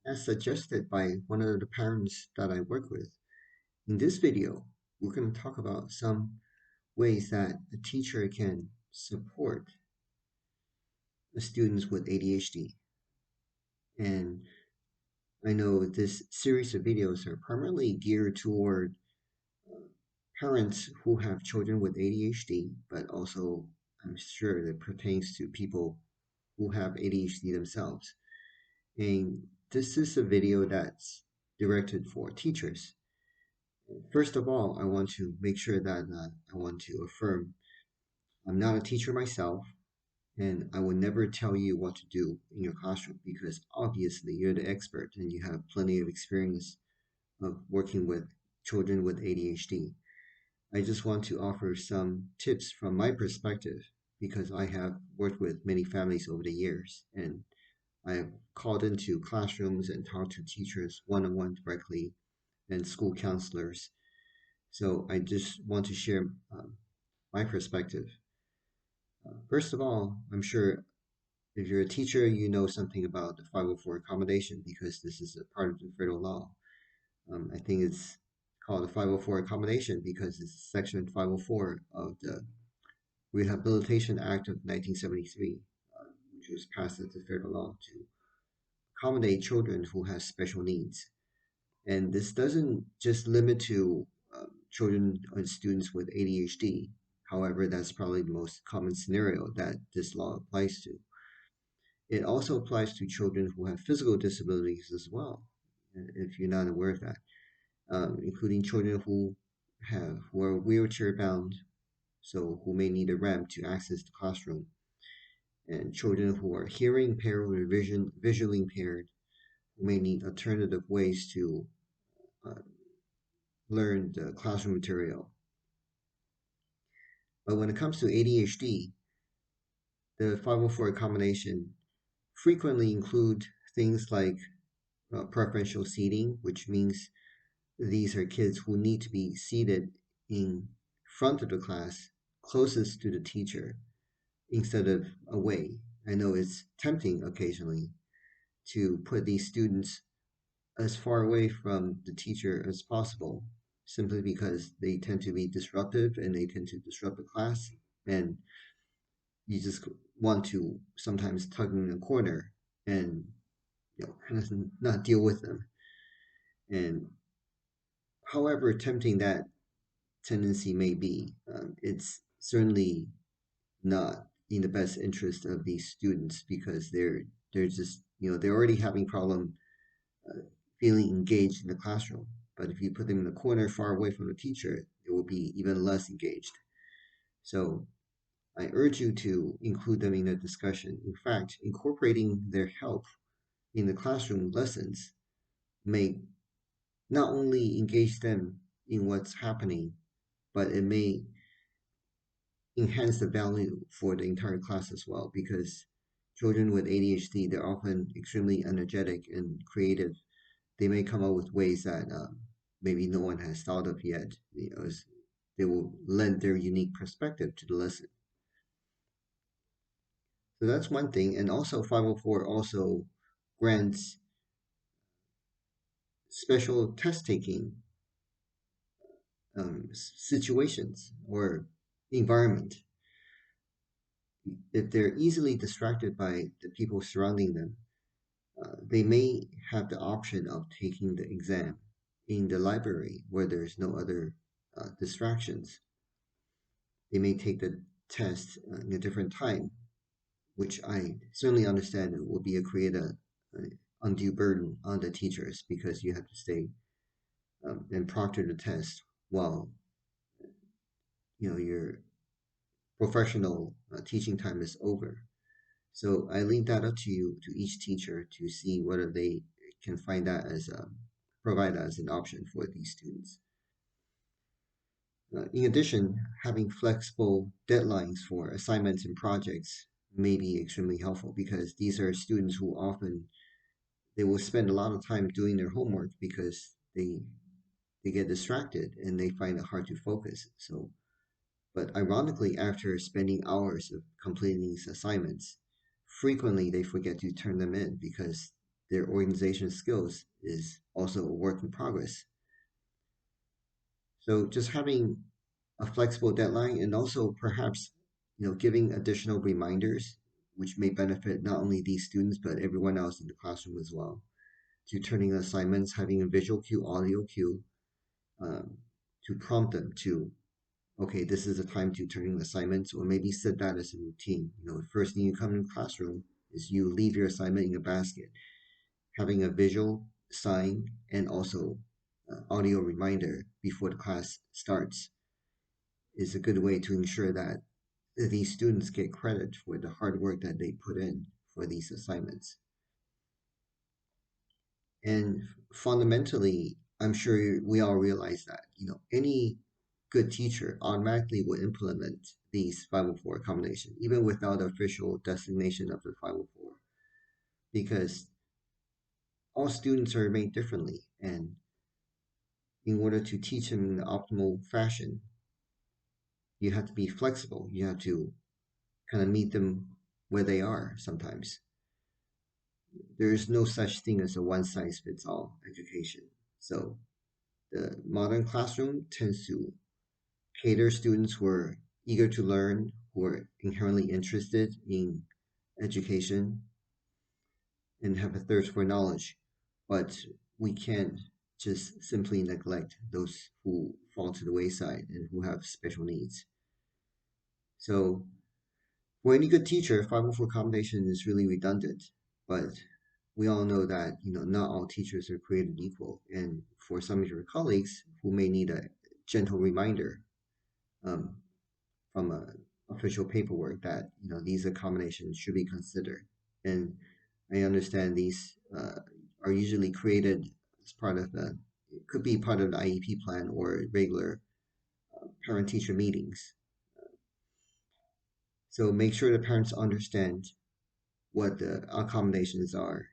as suggested by one of the parents that I work with. In this video, we're going to talk about some ways that a teacher can support the students with ADHD. And I know this series of videos are primarily geared toward parents who have children with ADHD, but also I'm sure that pertains to people who have ADHD themselves. And this is a video that's directed for teachers. First of all, I want to make sure that I want to affirm I'm not a teacher myself, and I will never tell you what to do in your classroom because obviously you're the expert and you have plenty of experience of working with children with ADHD. I just want to offer some tips from my perspective because I have worked with many families over the years and I have called into classrooms and talked to teachers one on one directly and school counselors. So I just want to share my perspective. First of all, I'm sure if you're a teacher, you know something about the 504 accommodation because this is a part of the federal law. I think it's called the 504 accommodation because it's Section 504 of the Rehabilitation Act of 1973, which was passed as a federal law to accommodate children who have special needs. And this doesn't just limit to children and students with ADHD. However, that's probably the most common scenario that this law applies to. It also applies to children who have physical disabilities as well, if you're not aware of that, including children who are wheelchair bound, so who may need a ramp to access the classroom, and children who are hearing impaired or visually impaired, who may need alternative ways to uh, learn the classroom material. But when it comes to ADHD, the 504 accommodation frequently include things like preferential seating, which means these are kids who need to be seated in front of the class, closest to the teacher, instead of away. I know it's tempting occasionally to put these students as far away from the teacher as possible, simply because they tend to be disruptive and they tend to disrupt the class. And you just want to sometimes tug them in a corner and kind of not deal with them. And however tempting that tendency may be, it's certainly not in the best interest of these students because they're just they're already having problem uh, feeling engaged in the classroom. But if you put them in the corner far away from the teacher, they will be even less engaged. So I urge you to include them in the discussion. In fact, incorporating their help in the classroom lessons may not only engage them in what's happening, but it may enhance the value for the entire class as well because children with ADHD, they're often extremely energetic and creative. They may come up with ways that maybe no one has thought of yet. They will lend their unique perspective to the lesson. So that's one thing. And also 504 also grants special test taking situations or environment. If they're easily distracted by the people surrounding them, they may have the option of taking the exam in the library where there's no other distractions. They may take the test in a different time, which I certainly understand it will be a create a undue burden on the teachers because you have to stay and proctor the test while your professional teaching time is over. So I leave that up to you, to each teacher, to see whether they can find that as provide that as an option for these students. In addition, having flexible deadlines for assignments and projects may be extremely helpful because these are students who often they will spend a lot of time doing their homework because they get distracted and they find it hard to focus. So, but ironically, after spending hours of completing these assignments, frequently they forget to turn them in because their organization skills is also a work in progress. So just having a flexible deadline and also perhaps giving additional reminders which may benefit not only these students but everyone else in the classroom as well, to turning assignments, having a visual cue, audio cue, um, to prompt them to, okay, this is the time to turn in assignments, or maybe set that as a routine. The first thing you come in the classroom is you leave your assignment in a basket. Having a visual sign and also audio reminder before the class starts is a good way to ensure that these students get credit for the hard work that they put in for these assignments. And fundamentally, I'm sure we all realize that, any good teacher automatically will implement these 504 accommodations, even without the official designation of the 504, because all students are made differently. And in order to teach them in the optimal fashion, you have to be flexible. You have to kind of meet them where they are sometimes. There is no such thing as a one size fits all education. So the modern classroom tends to cater students who are eager to learn, who are inherently interested in education, and have a thirst for knowledge. But we can't just simply neglect those who fall to the wayside and who have special needs. So, for any good teacher, 504 accommodation is really redundant, but we all know that not all teachers are created equal, and for some of your colleagues who may need a gentle reminder um, from official paperwork that these accommodations should be considered. And I understand these are usually created as part of it could be part of the IEP plan or regular parent-teacher meetings. So make sure the parents understand what the accommodations are,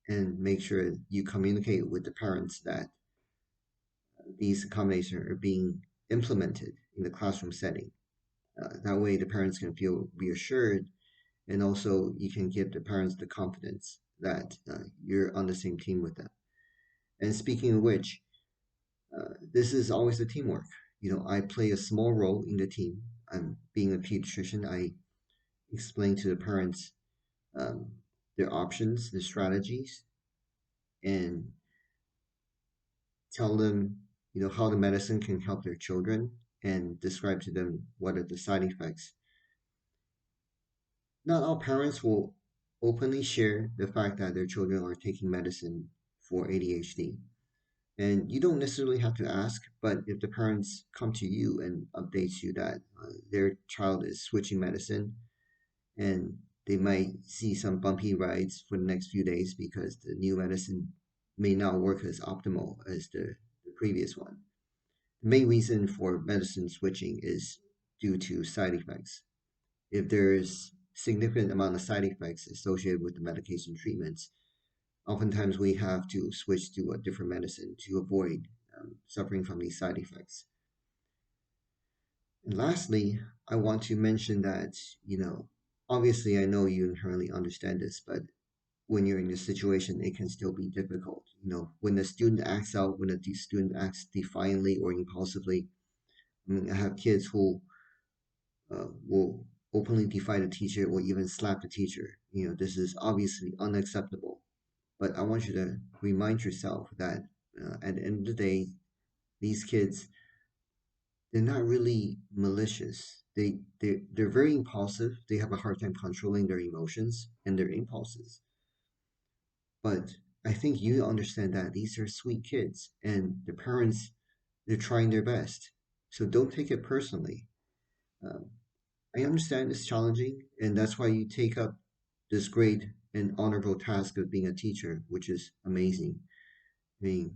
and make sure you communicate with the parents that these accommodations are being implemented in the classroom setting. That way, the parents can feel reassured, and also you can give the parents the confidence that you're on the same team with them. And speaking of which, this is always a teamwork. I play a small role in the team. I'm being a pediatrician. I explain to the parents um, their options, their strategies, and tell them, how the medicine can help their children, and describe to them what are the side effects. Not all parents will openly share the fact that their children are taking medicine for ADHD. And you don't necessarily have to ask, but if the parents come to you and updates you that their child is switching medicine, and they might see some bumpy rides for the next few days because the new medicine may not work as optimal as the previous one. The main reason for medicine switching is due to side effects. If there's significant amount of side effects associated with the medication treatments, oftentimes we have to switch to a different medicine to avoid suffering from these side effects. And lastly, I want to mention that, obviously I know you inherently understand this, but when you're in this situation, it can still be difficult. When the student acts out, when the student acts defiantly or impulsively. I mean, I have kids who will openly defy the teacher or even slap the teacher. This is obviously unacceptable. But I want you to remind yourself that at the end of the day, these kids, they're not really malicious. They're very impulsive. They have a hard time controlling their emotions and their impulses. But I think you understand that these are sweet kids, and the parents, they're trying their best. So don't take it personally. Um, I understand it's challenging, and that's why you take up this great and honorable task of being a teacher, which is amazing. I mean,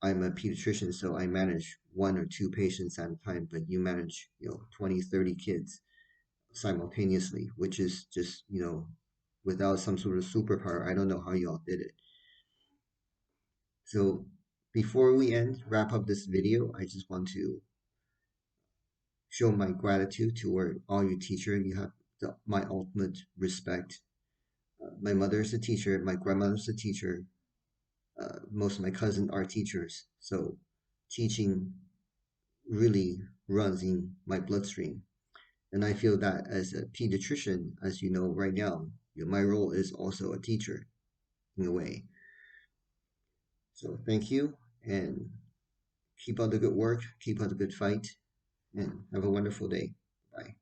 I'm a pediatrician, so I manage one or two patients at a time, but you manage, 20, 30 kids simultaneously, which is just, without some sort of superpower, I don't know how y'all did it. So before we wrap up this video, I just want to show my gratitude toward all you teachers. You have my ultimate respect. My mother's a teacher, my grandmother's a teacher, most of my cousins are teachers. So teaching really runs in my bloodstream. And I feel that as a pediatrician, as you know right now, my role is also a teacher in a way. So thank you and keep up the good work, keep up the good fight, and have a wonderful day. Bye.